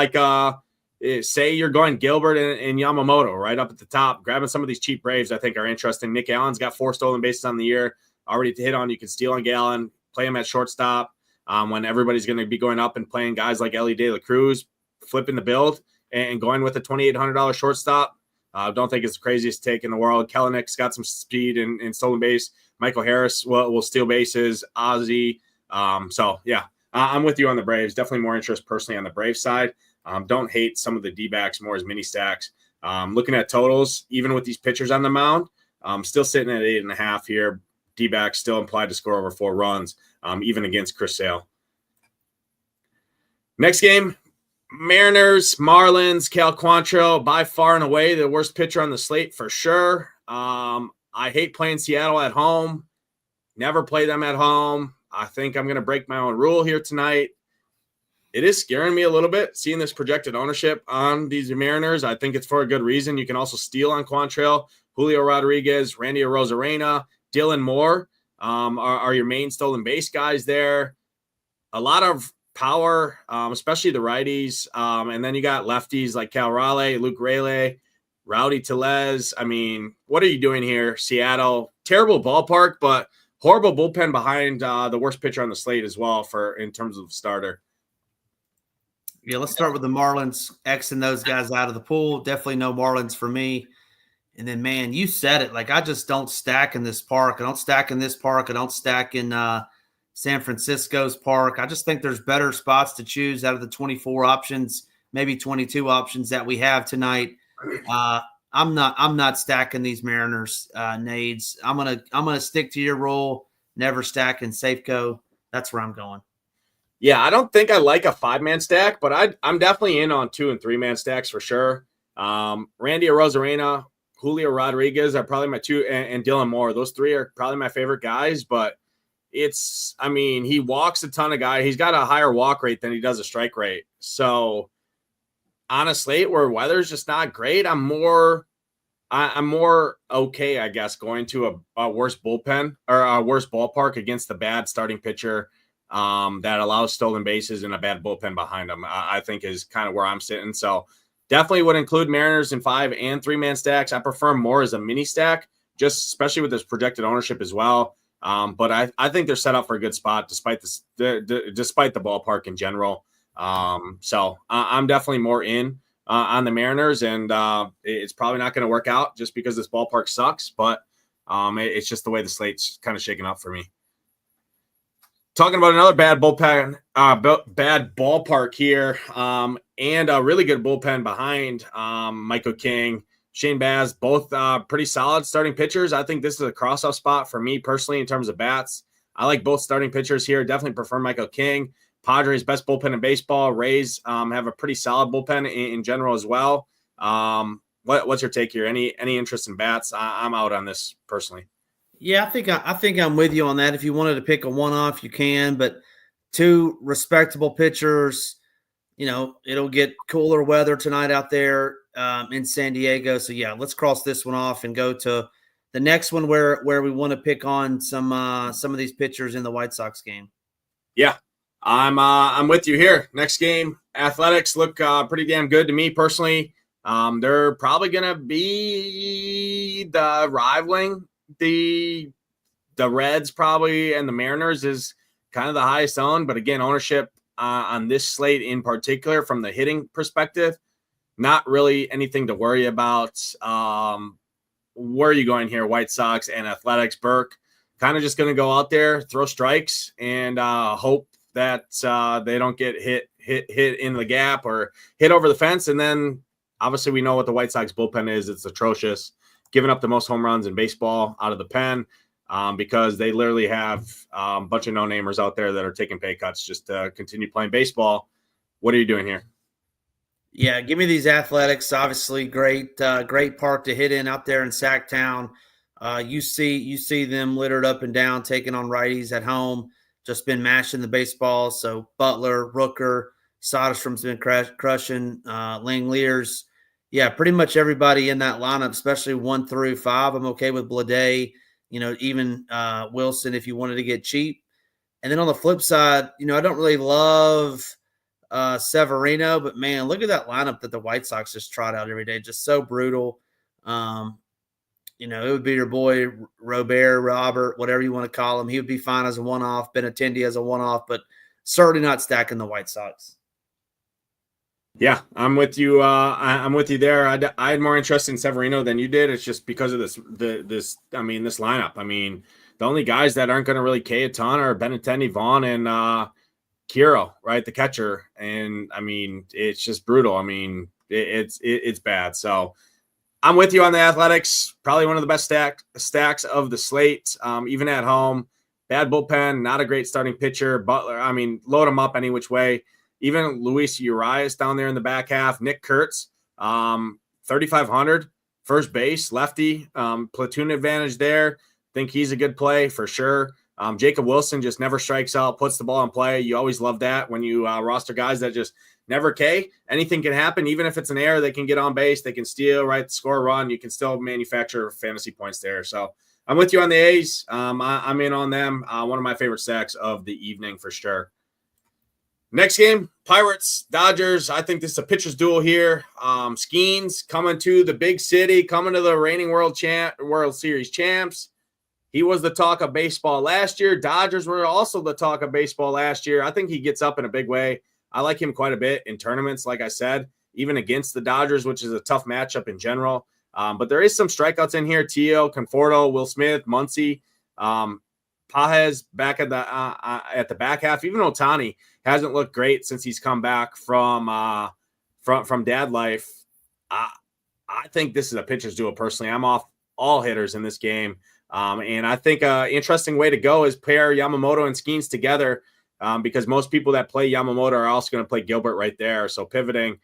say you're going Gilbert and Yamamoto right up at the top, grabbing some of these cheap Braves I think are interesting. Nick Allen's got 4 stolen bases on the year already to hit on. You can steal on Gallon, play him at shortstop when everybody's going to be going up and playing guys like Ellie De La Cruz, flipping the build and going with a $2,800 shortstop. Don't think it's the craziest take in the world. Kellenick's got some speed and stolen base. Michael Harris will steal bases. Ozzy. I'm with you on the Braves. Definitely more interest personally on the Braves side. Don't hate some of the D-backs more as mini stacks. Looking at totals, even with these pitchers on the mound, still sitting at 8.5 here. D-backs still implied to score over 4 runs, even against Chris Sale. Next game, Mariners, Marlins, Cal Quantrill, by far and away the worst pitcher on the slate for sure. I hate playing Seattle at home. Never play them at home. I think I'm going to break my own rule here tonight. It is scaring me a little bit seeing this projected ownership on these Mariners. I think it's for a good reason. You can also steal on Quantrill, Julio Rodriguez, Randy Arozarena, Dylan Moore are your main stolen base guys there. A lot of power, especially the righties. And then you got lefties like Cal Raleigh, Luke Rayleigh, Rowdy Tellez. I mean, what are you doing here, Seattle? Terrible ballpark, but horrible bullpen behind the worst pitcher on the slate as well in terms of starter. Yeah, let's start with the Marlins, Xing those guys out of the pool. Definitely no Marlins for me. And then, man, you said it. I just don't stack in this park. I don't stack in this park. I don't stack in San Francisco's park. I just think there's better spots to choose out of the 24 options, maybe 22 options that we have tonight. I'm not stacking these Mariners, Nades. I'm gonna stick to your rule. Never stack in Safeco. That's where I'm going. Yeah, I don't think I like a 5-man stack, but I'm definitely in on 2- and 3-man stacks for sure. Randy Arozarena, Julio Rodriguez are probably my 2, and Dylan Moore. Those 3 are probably my favorite guys, but he walks a ton of guys. He's got a higher walk rate than he does a strike rate. So on a slate where weather's just not great, I'm more okay, I guess, going to a worse bullpen or a worse ballpark against the bad starting pitcher that allows stolen bases and a bad bullpen behind him, I think is kind of where I'm sitting. So definitely would include Mariners in 5- and 3-man stacks. I prefer more as a mini stack, just especially with this projected ownership as well. But I think they're set up for a good spot despite despite the ballpark in general. So I'm definitely more in on the Mariners, and it's probably not going to work out just because this ballpark sucks. But it's just the way the slate's kind of shaking up for me. Talking about another bad bullpen, bad ballpark here, and a really good bullpen behind Michael King, Shane Baz, both pretty solid starting pitchers. I think this is a cross-off spot for me personally in terms of bats. I like both starting pitchers here. Definitely prefer Michael King. Padres, best bullpen in baseball. Rays have a pretty solid bullpen in general as well. What's your take here? Any interest in bats? I'm out on this personally. Yeah, I think I'm with you on that. If you wanted to pick a one-off, you can, but 2 respectable pitchers. It'll get cooler weather tonight out there in San Diego. So yeah, let's cross this one off and go to the next one where we want to pick on some of these pitchers in the White Sox game. Yeah, I'm with you here. Next game, Athletics look pretty damn good to me personally. They're probably gonna be rivaling the Reds probably, and the Mariners is kind of the highest owned. But again, ownership on this slate in particular from the hitting perspective, not really anything to worry about. Where are you going here? White Sox and Athletics. Burke kind of just going to go out there, throw strikes, and hope that they don't get hit in the gap or hit over the fence. And then obviously we know what the White Sox bullpen is. It's atrocious, giving up the most home runs in baseball out of the pen because they literally have a bunch of no-namers out there that are taking pay cuts just to continue playing baseball. What are you doing here? Yeah, give me these Athletics. Obviously, great park to hit in out there in Sacktown. You see them littered up and down, taking on righties at home. Just been mashing the baseball. So Butler, Rooker, Soderstrom's been crushing. Langleers, yeah, pretty much everybody in that lineup, especially 1 through 5. I'm okay with Blade. Even Wilson if you wanted to get cheap. And then on the flip side, I don't really love Severino, but man, look at that lineup that the White Sox just trot out every day. Just so brutal. It would be your boy Robert, whatever you want to call him. He would be fine as a one-off, Benintendi as a one-off, but certainly not stacking the White Sox. Yeah, I'm with you. I'm with you there. I had more interest in Severino than you did. It's just because of this lineup. I mean, the only guys that aren't going to really K a ton are Benintendi, Vaughn, and Kiro, right, the catcher. And I mean, it's just brutal. I mean, it's bad. So I'm with you on the Athletics. Probably one of the best stacks of the slate, even at home. Bad bullpen, not a great starting pitcher. Butler, I mean, load him up any which way. Even Luis Urias down there in the back half. Nick Kurtz, 3,500, first base, lefty, platoon advantage there. Think he's a good play for sure. Jacob Wilson just never strikes out, puts the ball in play. You always love that when you roster guys that just never K. Anything can happen. Even if it's an error, they can get on base. They can steal, right, score a run. You can still manufacture fantasy points there. So I'm with you on the A's. I'm in on them. One of my favorite stacks of the evening for sure. Next game, Pirates, Dodgers. I think this is a pitcher's duel here. Skeens coming to the big city, coming to the reigning World Series champs. He was the talk of baseball last year. Dodgers were also the talk of baseball last year. I think he gets up in a big way. I like him quite a bit in tournaments, like I said, even against the Dodgers, which is a tough matchup in general. But there is some strikeouts in here. Teo, Conforto, Will Smith, Muncy, Pajes back at the back half. Even Ohtani hasn't looked great since he's come back from dad life. I think this is a pitcher's duel personally. I'm off all hitters in this game. And I think an interesting way to go is pair Yamamoto and Skeens together because most people that play Yamamoto are also going to play Gilbert right there. So pivoting,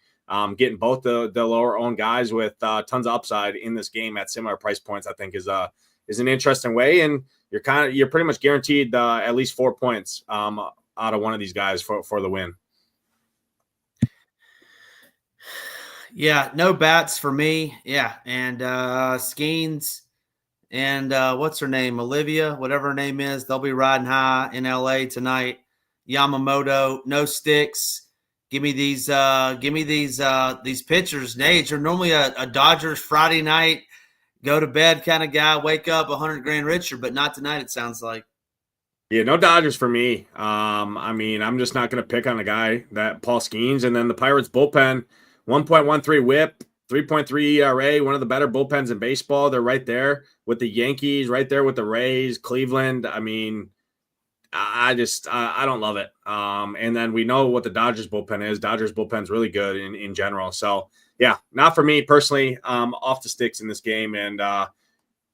getting both the lower owned guys with tons of upside in this game at similar price points, I think is an interesting way. And you're pretty much guaranteed at least 4 points out of one of these guys for the win. Yeah, no bats for me. Yeah, and Skeens and what's her name, Olivia, whatever her name is, they'll be riding high in LA tonight. Yamamoto, no sticks. Give me these pitchers. Nate, you're normally a Dodgers Friday night, go to bed kind of guy, wake up 100 grand richer, but not tonight, it sounds like. Yeah, no Dodgers for me. I mean, I'm just not going to pick on a guy that Paul Skeens. And then the Pirates bullpen, 1.13 whip, 3.3 ERA, one of the better bullpens in baseball. They're right there with the Yankees, right there with the Rays, Cleveland. I mean, I don't love it. And then we know what the Dodgers bullpen is. Dodgers bullpen's really good in general. So, yeah, not for me personally. Off the sticks in this game. And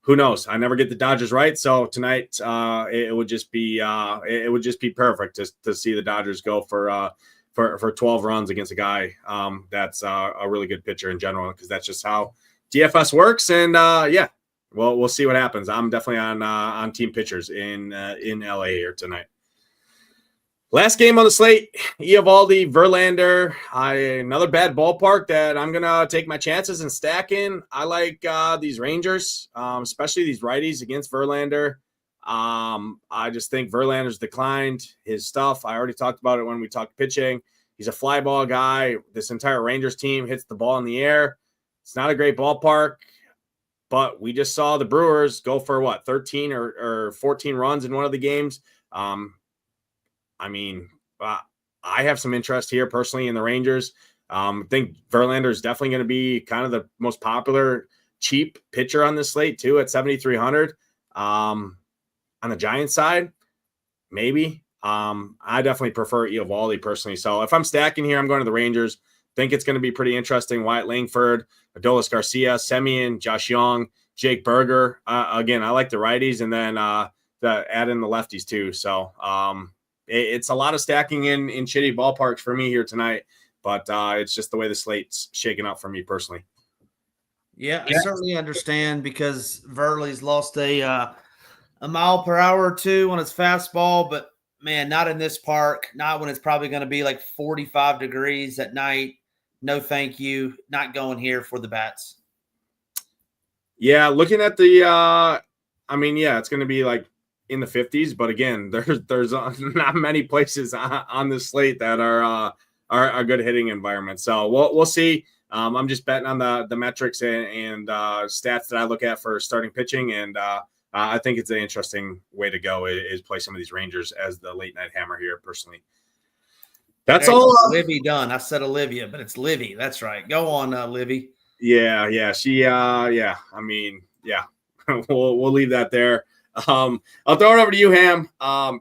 who knows? I never get the Dodgers right. So tonight it would just be perfect to see the Dodgers go for 12 runs against a guy that's a really good pitcher in general, because that's just how DFS works. And yeah, well, we'll see what happens. I'm definitely on team pitchers in LA here tonight. Last game on the slate, Eovaldi, Verlander. Another bad ballpark that I'm going to take my chances and stack in. I like these Rangers, especially these righties against Verlander. I just think Verlander's declined his stuff. I already talked about it when we talked pitching. He's a fly ball guy. This entire Rangers team hits the ball in the air. It's not a great ballpark, but we just saw the Brewers go for 13 or 14 runs in one of the games. I mean, I have some interest here personally in the Rangers. I think Verlander is definitely going to be kind of the most popular cheap pitcher on this slate too at 7,300. On the Giants side, maybe. I definitely prefer Eovaldi personally. So if I'm stacking here, I'm going to the Rangers. Think it's going to be pretty interesting. Wyatt Langford, Adolis Garcia, Semien, Josh Young, Jake Berger. Again, I like the righties, and then add in the lefties too. So it's a lot of stacking in shitty ballparks for me here tonight. but it's just the way the slate's shaking up for me personally. Yeah, I certainly understand because Verley's lost a mile per hour or two on his fastball, but man, not in this park, not when it's probably going to be like 45 degrees at night. No, thank you. Not going here for the bats. Yeah, looking at the it's going to be like in the 50s, but again, there's not many places on the slate that are a good hitting environment. So we'll see. I'm just betting on the metrics and stats that I look at for starting pitching, and I think it's an interesting way to go is play some of these Rangers as the late night hammer here personally. That's all. Livy done. I said Olivia, but it's Livy. That's right. Go on, Livy. Yeah. She, yeah. I mean, yeah. we'll leave that there. I'll throw it over to you, Ham.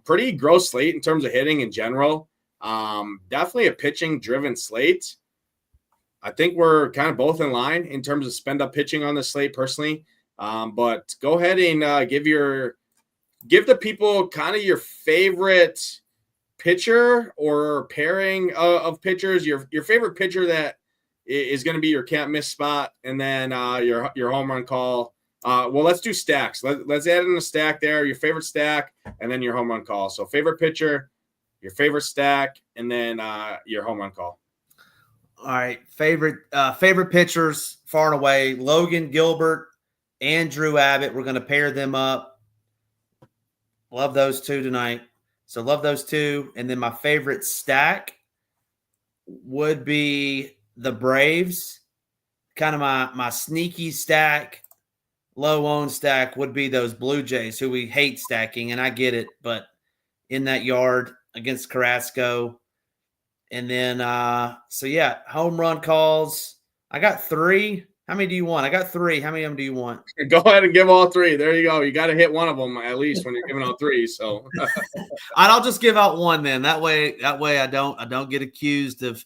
Pretty gross slate in terms of hitting in general. Definitely a pitching driven slate. I think we're kind of both in line in terms of spend up pitching on the slate personally. But go ahead and give the people kind of your favorite pitcher or pairing of pitchers, your favorite pitcher that is going to be your can't miss spot, and then your home run call. Well, let's do stacks. Let's add in a stack there, your favorite stack, and then your home run call. So favorite pitcher, your favorite stack, and then your home run call. All right, favorite pitchers far and away, Logan Gilbert and Drew Abbott. We're going to pair them up. Love those two tonight. So love those two. And then my favorite stack would be the Braves. Kind of my sneaky stack, low-owned stack would be those Blue Jays, who we hate stacking, and I get it, but in that yard against Carrasco. And then, home run calls. I got 3. How many do you want? I got 3. How many of them do you want? Go ahead and give all 3. There you go. You got to hit one of them at least when you're giving out 3. So I'll just give out 1 then. That way I don't get accused of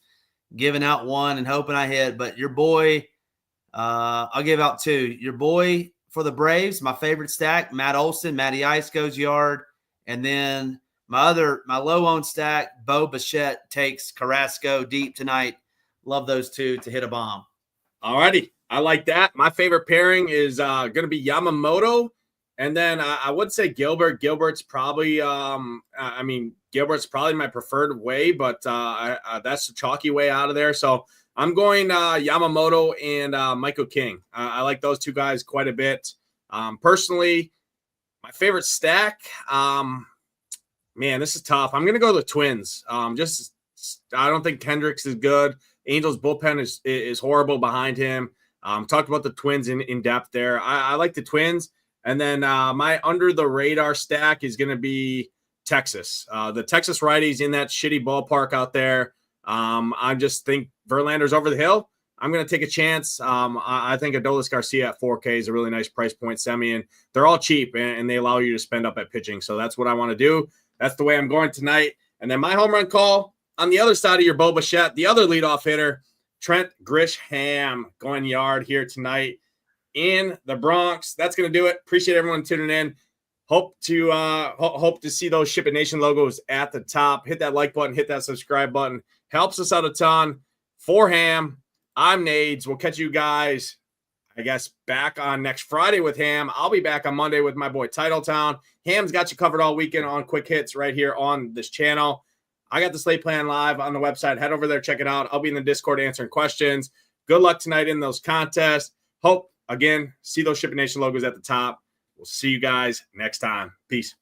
giving out 1 and hoping I hit. But your boy, I'll give out 2. Your boy for the Braves, my favorite stack, Matt Olson, Matty Ice goes yard, and then my low-owned stack, Bo Bichette takes Carrasco deep tonight. Love those two to hit a bomb. All righty. I like that. My favorite pairing is going to be Yamamoto. And then I would say Gilbert. Gilbert's probably Gilbert's probably my preferred way, but that's the chalky way out of there. So I'm going Yamamoto and Michael King. I like those two guys quite a bit. Personally, my favorite stack, man, this is tough. I'm going to go the Twins. I don't think Kendricks is good. Angels bullpen is horrible behind him. Talked about the Twins in depth there. I like the Twins. And then my under the radar stack is going to be Texas. The Texas righties in that shitty ballpark out there. I just think Verlander's over the hill. I'm going to take a chance. I think Adolis Garcia at 4K is a really nice price point semi, and they're all cheap, and they allow you to spend up at pitching. So that's what I want to do. That's the way I'm going tonight. And then my home run call on the other side of your Bo Bichette, the other leadoff hitter, Trent Grisham, going yard here tonight in the Bronx. That's going to do it. Appreciate everyone tuning in. Hope to see those SHIPIT Nation logos at the top. Hit that like button, hit that subscribe button. Helps us out a ton. For Ham, I'm Nades. We'll catch you guys, I guess, back on next Friday with Ham. I'll be back on Monday with my boy Titletown. Ham's got you covered all weekend on quick hits right here on this channel. I got the slate plan live on the website. Head over there, check it out. I'll be in the Discord answering questions. Good luck tonight in those contests. Hope, again, see those SHIPIT Nation logos at the top. We'll see you guys next time. Peace.